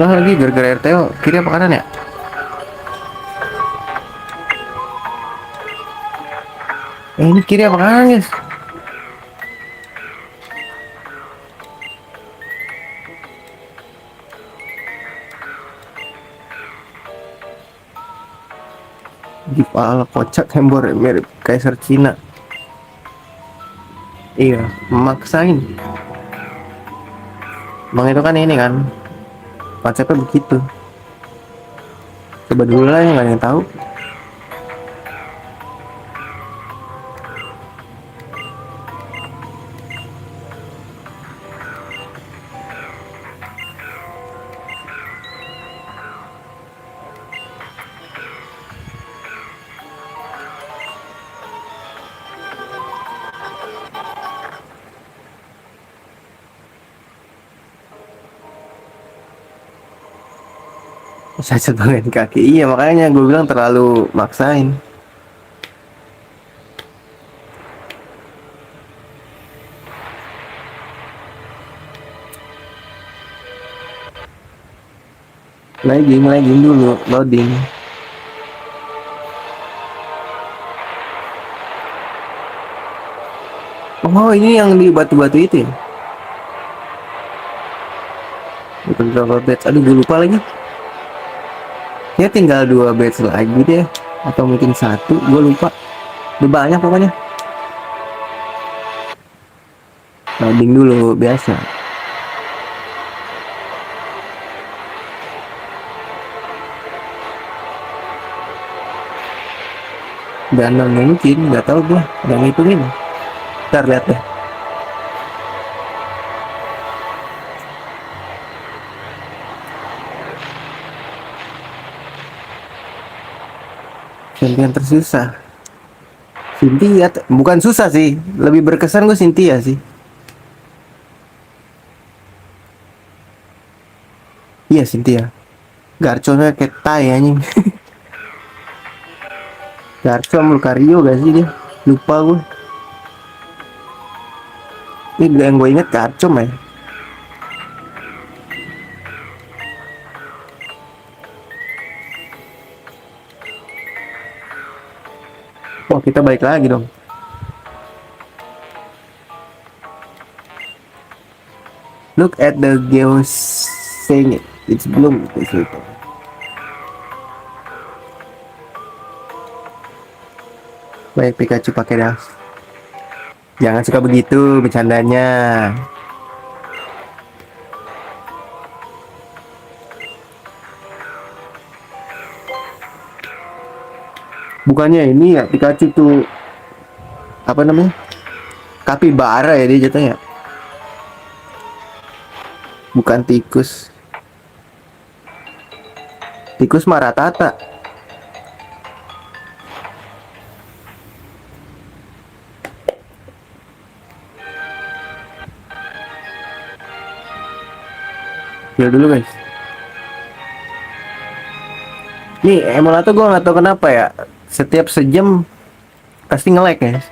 sebelah lagi gara-gara RTO. Kiri apa kanan ya? Ini kiri apa kanan guys? Di kepala kocak hembor mirip kaisar Cina. Iya, maksain. Bang itu kan ini kan konsepnya begitu. Coba dulu lah yang nggak ada yang tahu. Cacat banget kaki. Iya makanya gue bilang terlalu maksain. Lagging dulu, loading. Oh ini yang di batu-batu itu ya? Bukan berapa batch? Aduh gue lupa lagi. Ya tinggal 2 batch lagi deh. Atau mungkin 1, gue lupa. Udah banyak pokoknya. Loading dulu, biasa. Dan mungkin, nggak tahu gue. Udah ngitungin. Ntar lihat deh. Champion tersusah. Cynthia, bukan susah sih. Lebih berkesan gue Cynthia sih. Iya Cynthia. Garconnya kayak tai anjing. Garco Lucario gak sih dia? Lupa gue. Ini yang gue inget Garco ya. Wah kita balik lagi dong. Look at the geos saying it. It's bloom. Baik Pikachu pakai das. Jangan suka begitu bercandanya. Bukannya ini ya Pikachu tuh apa namanya? Kapibara ya dia jatuhnya. Bukan tikus. Tikus mah Rattata. Ya dulu guys. Nih emulator gue nggak tahu kenapa ya. Setiap sejam pasti nge-lag guys.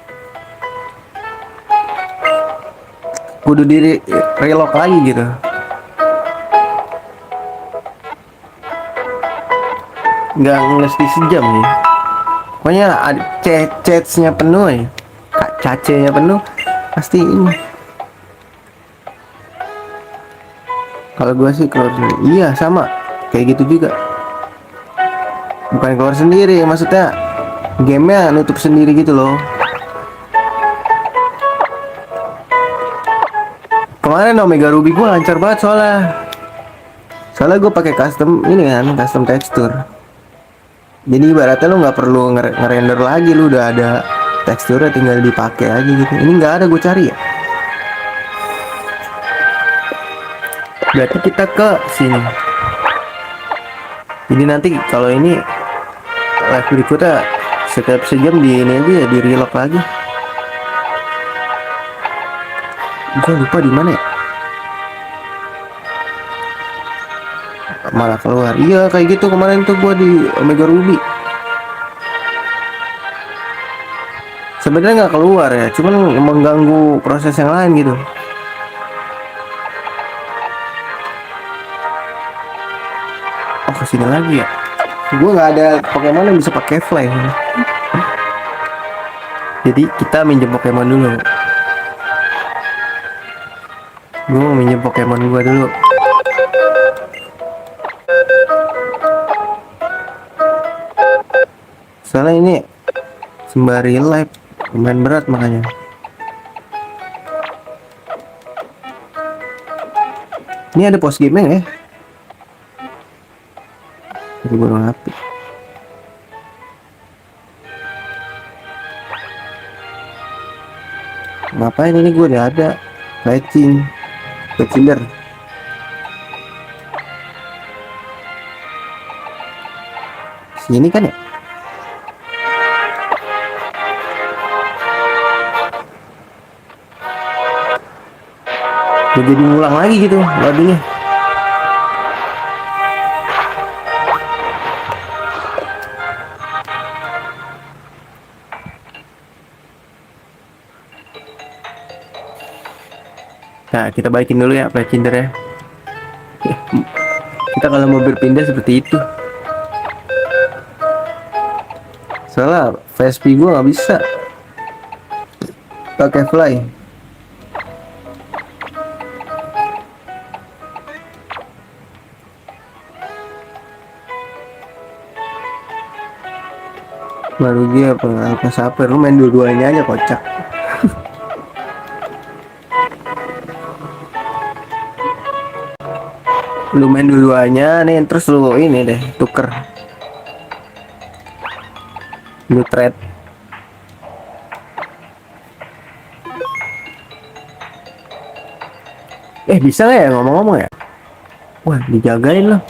Kudu diri relock lagi gitu. Nggak mesti sejam nih. Pokoknya chatnya penuh ya. Cacenya penuh pasti ini. Kalau gue sih keluar sendiri. Iya sama kayak gitu juga. Bukan keluar sendiri maksudnya gamenya nutup sendiri gitu loh. Kemarin Omega Ruby gue lancar banget soalnya gue pakai custom ini kan, custom tekstur. Jadi ibaratnya lo nggak perlu ngerender lagi, lo udah ada teksturnya tinggal dipakai aja gitu. Ini nggak ada, gue cari ya. Berarti kita ke sini. Jadi nanti kalau ini live berikutnya setiap sejam di ini aja ya, di relock lagi. Gue lupa di mana ya. Malah keluar. Iya kayak gitu kemarin tuh gue di Omega Ruby. Sebenarnya nggak keluar ya, cuman mengganggu proses yang lain gitu. kesini lagi ya? Gue nggak ada Pokemon yang bisa pakai fly. Jadi kita minjem Pokemon dulu. Gue mau minjem Pokemon gue dulu. Soalnya ini sembari live lumayan berat makanya. Ini ada post game ya? Jadi gue ngapain? Ngapain ini gue udah ada Fletching Fletchinder. Sini kan ya? Udah jadi ngulang lagi gitu lagunya. Nah, kita baikin dulu ya Fletchinder ya. Kita kalau mau berpindah seperti itu. Soalnya VSP gue nggak bisa pakai fly. Baru dia apa saper, lu main dua-duanya aja kocak. Lu main dua-duanya nih, terus lu ini deh tuker lu trade. Bisa nggak ya ngomong-ngomong ya? Wah, dijagain loh.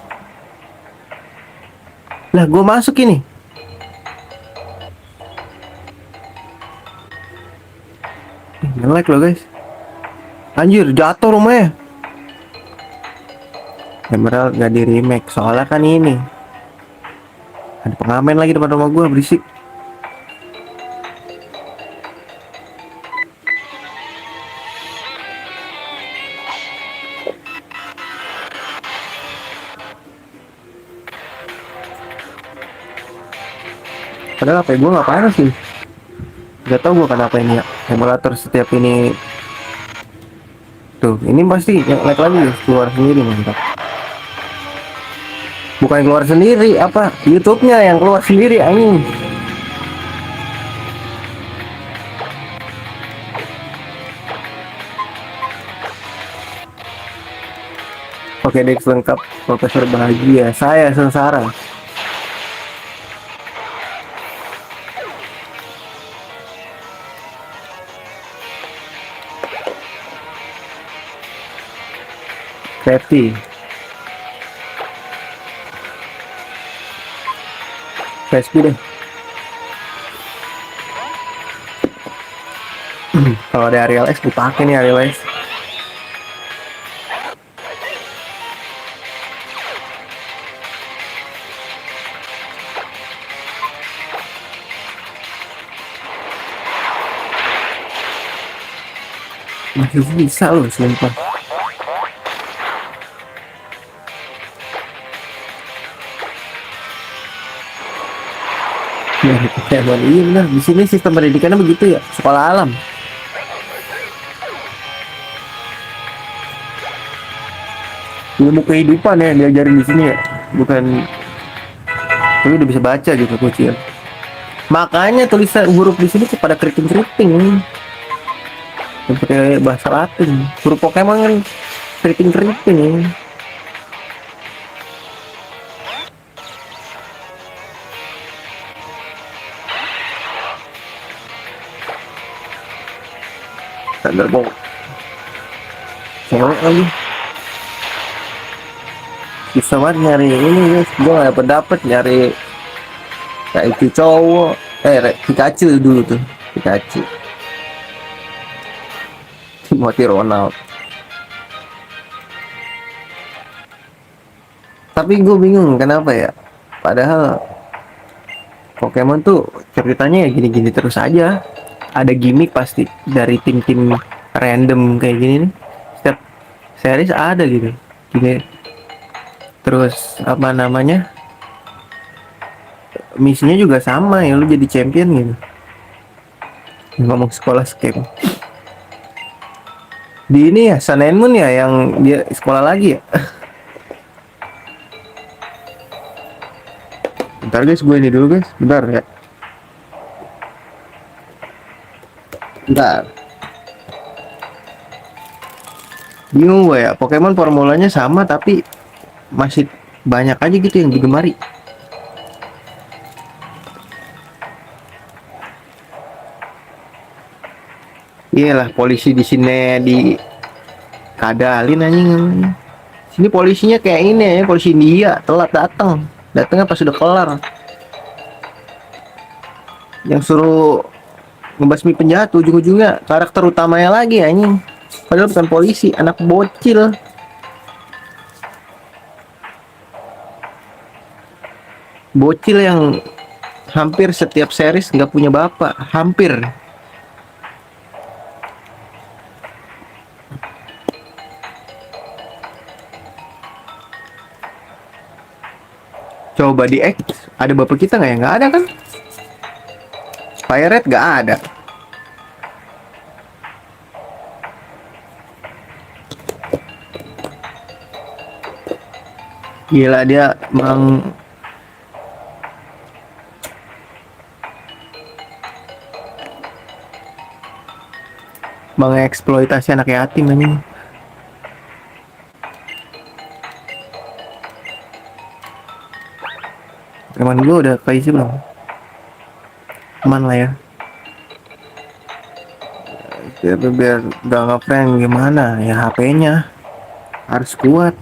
Lah gue masuk ini. Nge-lag loh guys. Anjir, jatuh rumahnya. Emerald gak di remake soalnya kan ini ada pengamen lagi depan rumah gue, berisik. Padahal HP gue nggak panas sih. Gak tau gue kenapa ini ya. Emulator setiap ini tuh, ini pasti lag lagi ya, keluar sendiri mantap. Bukan keluar sendiri, apa YouTube-nya yang keluar sendiri anjing. Oke, Dex lengkap, Profesor bahagia, saya sengsara. Crafty. PSP deh. Kalau ada Ariel X dipakai nih Ariel X. Masih bisa loh sumpah. Ya, Pokemon iya benar. Di sini sistem pendidikannya begitu ya, sekolah alam. Ilmu kehidupan ya diajarin di sini ya, bukan. Tapi udah bisa baca gitu kecil. Makanya tulisan huruf di sini pada keriting-keriting. Seperti bahasa Latin. Huruf Pokemon kan keriting-keriting. Thunderbolt. Cewek lagi. Bisa banget nyari ini guys. Gue gak dapet nyari kayak itu cowok. Pikachu dulu tuh. Pikachu. Timothy Ronald. Tapi gue bingung kenapa ya. Padahal Pokemon tuh ceritanya ya gini-gini terus aja. Ada gimmick pasti dari tim-tim random kayak gini nih. Setiap series ada gitu. Gini. Terus apa namanya, misinya juga sama ya, lu jadi champion gitu. Ngomong sekolah scam di ini ya, Sun and Moon ya, yang dia sekolah lagi ya. Bentar guys, gue ini dulu guys, bentar ya, bentar. Bingung gue ya, Pokemon formulanya sama tapi masih banyak aja gitu yang digemari. Iyalah, polisi di sini di kadalin anjing namanya. Sini polisinya kayak ini ya, polisi India telat datang. Datangnya pas sudah kelar. Yang suruh ngebasmi penjahat ujung-ujungnya karakter utamanya lagi anjing. Padahal bukan polisi, anak bocil. Bocil yang hampir setiap series nggak punya bapak, hampir. Coba di X, ada bapak kita nggak ya? Nggak ada kan? Pirate nggak ada. Gila dia mengeksploitasi anak yatim anjing. Teman gue udah keisi belum? Aman lah ya. Tapi biar gak ngeprank gimana ya, HP-nya harus kuat.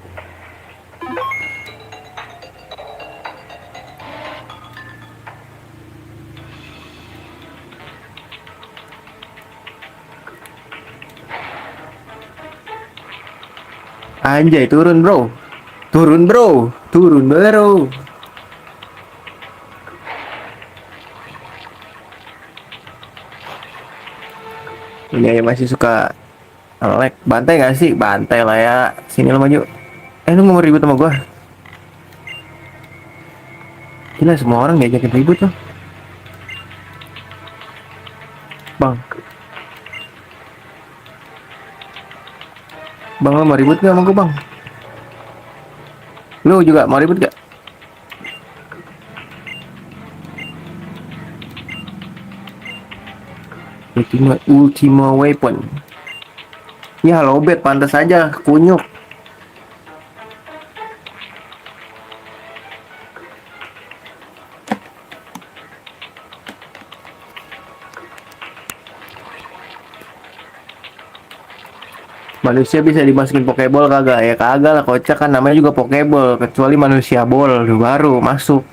Anjay, turun bro. Turun bro. Turun bro. Ini ya masih suka lag. Bantai gak sih? Bantai lah ya. Sini lo maju. Lu mau ribut sama gua? Gila, semua orang diajakin ribut loh. Bang. Bang, lo mau ribut gak sama gua bang? Lu juga mau ribut gak? Ultima Weapon. Ya lobet, pantas aja kunyuk. Manusia bisa dimasukin Pokeball kagak? Ya kagak lah, kocak kan, namanya juga Pokeball. Kecuali manusia ball baru masuk.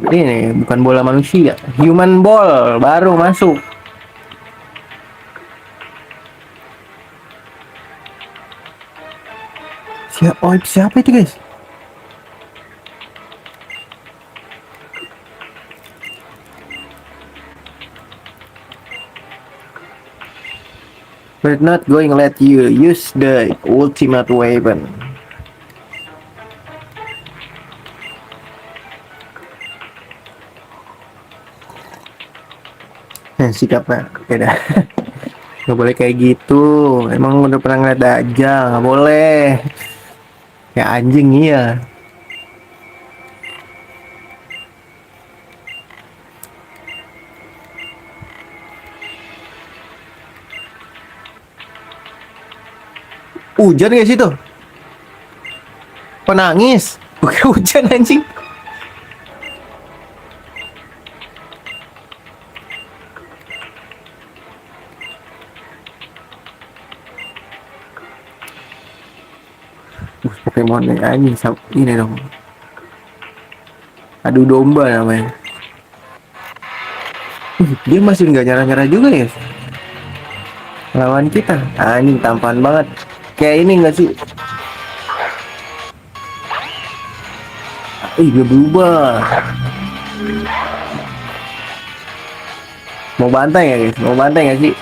Ini bukan bola manusia, human ball baru masuk. Siapa itu guys? We're not going to let you use the ultimate weapon. Sikapnya beda. Gak boleh kayak gitu. Emang udah pernah ngeliat Dajjal? Gak boleh. Kayak anjing iya. Hujan gak sih tuh? Penangis. Bukan hujan anjing. Pokemon nih anjing, ini dong. Adu domba namanya. Dia masih nggak nyerah-nyerah juga ya lawan kita. Anjing tampan banget. Kayak ini nggak sih? Dia berubah. Mau bantai ya guys? Mau bantai nggak sih?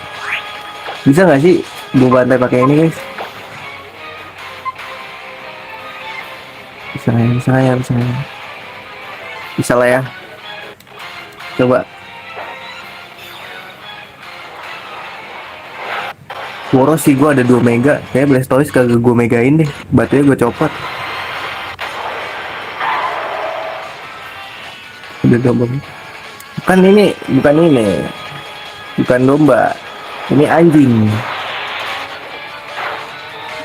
Bisa nggak sih mau bantai pakai ini guys? Bisa nggak ya, bisa nggak ya, bisa nggak ya? Bisa lah ya. Coba. Boros sih gua ada 2 mega. Kayak Blastoise kagak gua megain deh. Batunya gua copot. Udah domba. Bukan ini, bukan ini. Bukan domba. Ini anjing.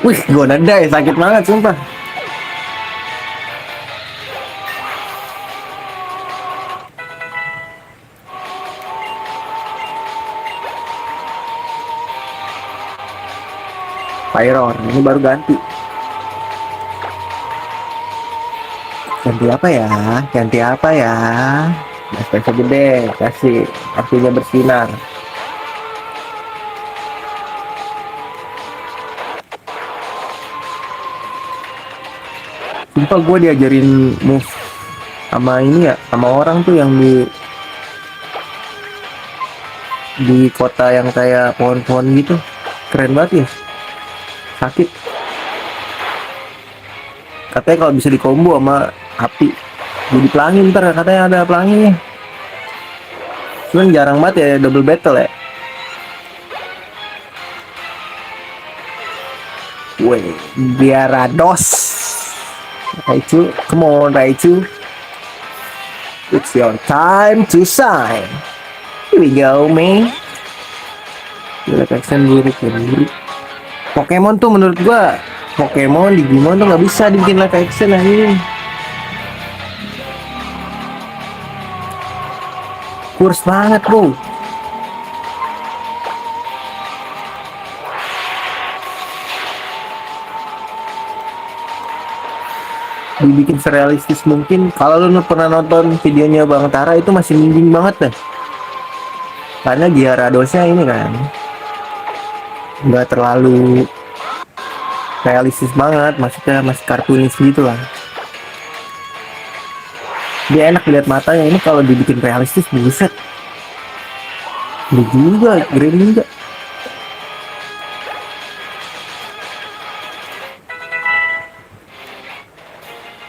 Wih, gua nadai sakit banget sumpah. Pyron, ini baru ganti. Ganti apa ya? Ganti apa ya? Espresso gede, kasih artinya bersinar. Sumpah gue diajarin move sama ini ya, sama orang tuh yang di kota yang kayak pohon-pohon gitu. Keren banget ya. Sakit. Katanya kalau bisa dikombo sama api, jadi pelangi ntar katanya ada pelanginya. Cuman jarang banget ya double battle ya. Weh, Gyarados. Raichu, come on Raichu. It's your time to shine. Here we go, man. Gila action lirik ya, lirik. Pokemon tuh menurut gua, Pokemon Digimon tuh nggak bisa dibikin live action ini. Kurs banget bro. Dibikin serealistis mungkin. Kalau lu pernah nonton videonya Bang Tara itu masih mending banget deh. Karena Gyaradosnya ini kan nggak terlalu realistis banget, maksudnya masih kartunis gitu lah. Dia enak lihat matanya. Ini kalau dibikin realistis buset. Ini juga, keren juga.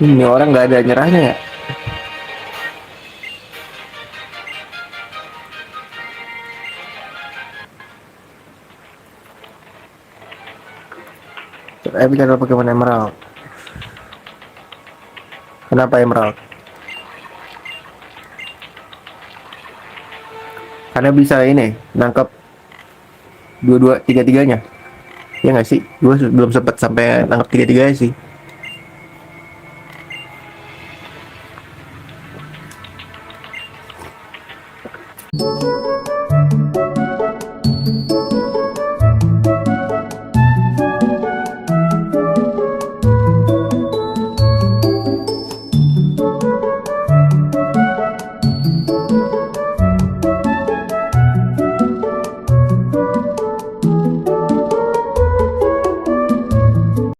Ini orang nggak ada nyerahnya ya. Coba bicara Pokemon Emerald. Kenapa Emerald? Karena bisa ini nangkep dua-dua tiga-tiganya. Ya nggak sih? Gue belum sempat sampai nangkep tiga-tiganya sih.